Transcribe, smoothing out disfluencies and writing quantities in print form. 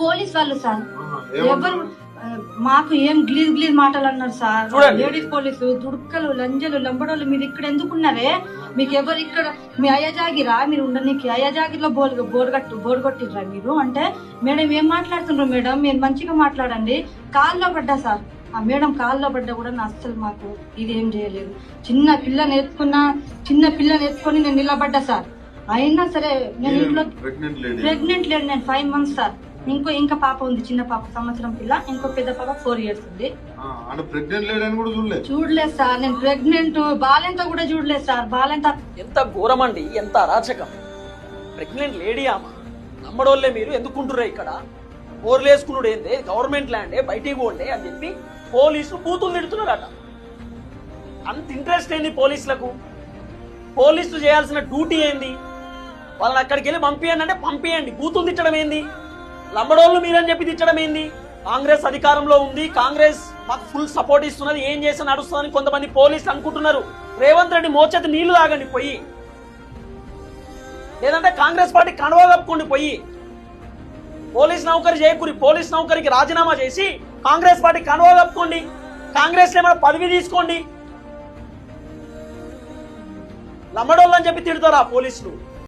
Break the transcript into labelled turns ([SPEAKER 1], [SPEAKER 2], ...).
[SPEAKER 1] Police వాళ్ళు sir ఎవరు మాకు ఏం గ్లీజ్ మాటలు అన్నారు సార్. లేడీస్ పోలీసు దుడుక్కలు లంజలు లంబడోళ్ళు మీరు ఇక్కడ ఎందుకున్నారే, మీకు ఎవరు ఇక్కడ మీ అయ్యజాగిరా మీరు ఉండడానికి, అయ్యజాగిరిలో బోర్ కొట్టిర్రా మీరు అంటే, మేడం ఏం మాట్లాడుతున్నారు మేడం, మీరు మంచిగా మాట్లాడండి. కాల్లో పడ్డా సార్, ఆ మేడం కాల్లో పడ్డా కూడా నా అస్సలు మాకు ఇది ఏం చేయలేదు. చిన్న పిల్లని ఎత్తుకొని నేను నిలబడ్డా సార్. అయినా సరే నేను ఇంట్లో ప్రెగ్నెంట్ లేడు, నేను 5 months సార్. ఇంకా పాప ఉంది, చిన్న పాప, సంవత్సరం పిల్ల. ఇంకో పెద్ద పాప 4 years ఉంది. చూడలేదు సార్, నేను ప్రెగ్నెంట్ బాలెంత కూడా చూడలేదు సార్. బాలెంత
[SPEAKER 2] ఎంత ఘోరం అండి, ఎంత అరాచకం. ప్రెగ్నెంట్ లేడీ ఆమె నమ్మడోళ్ళే మీరు ఎందుకుంటుర్రా ఇక్కడ, ఓర్లేసుకున్నాడు ఏందే, గవర్నమెంట్ ల్యాండే బయటికి పోండే అని చెప్పి పోలీసులు బూతులు తిడుతున్నారట. అంత ఇంట్రెస్ట్ ఏంది పోలీసులకు? పోలీసులు చేయాల్సిన డ్యూటీ ఏంది? వాళ్ళని అక్కడికి వెళ్ళి పంపియండి అంటే పంపియండి, బూతులు తిట్టడం ఏంది? లంబడోళ్ళు మీరని చెప్పి తిట్టడం ఏంది? కాంగ్రెస్ అధికారంలో ఉంది, కాంగ్రెస్ మాకు ఫుల్ సపోర్ట్ ఇస్తున్నది, ఏం చేసి నడుస్తుందని కొంతమంది పోలీసులు అనుకుంటున్నారు. రేవంత్ రెడ్డి మోచేతి నీళ్లు తాగండి పోయి, లేదంటే కాంగ్రెస్ పార్టీ కండువా కప్పుకోండి పోయి. పోలీస్ నౌకరీ చేయకూరి, పోలీస్ నౌకరికి రాజీనామా చేసి కాంగ్రెస్ పార్టీ కండువా కప్పుకోండి, కాంగ్రెస్ లో ఏమైనా పదవి తీసుకోండి. లంబడోళ్ళు అని చెప్పి తిడతారా పోలీసులు?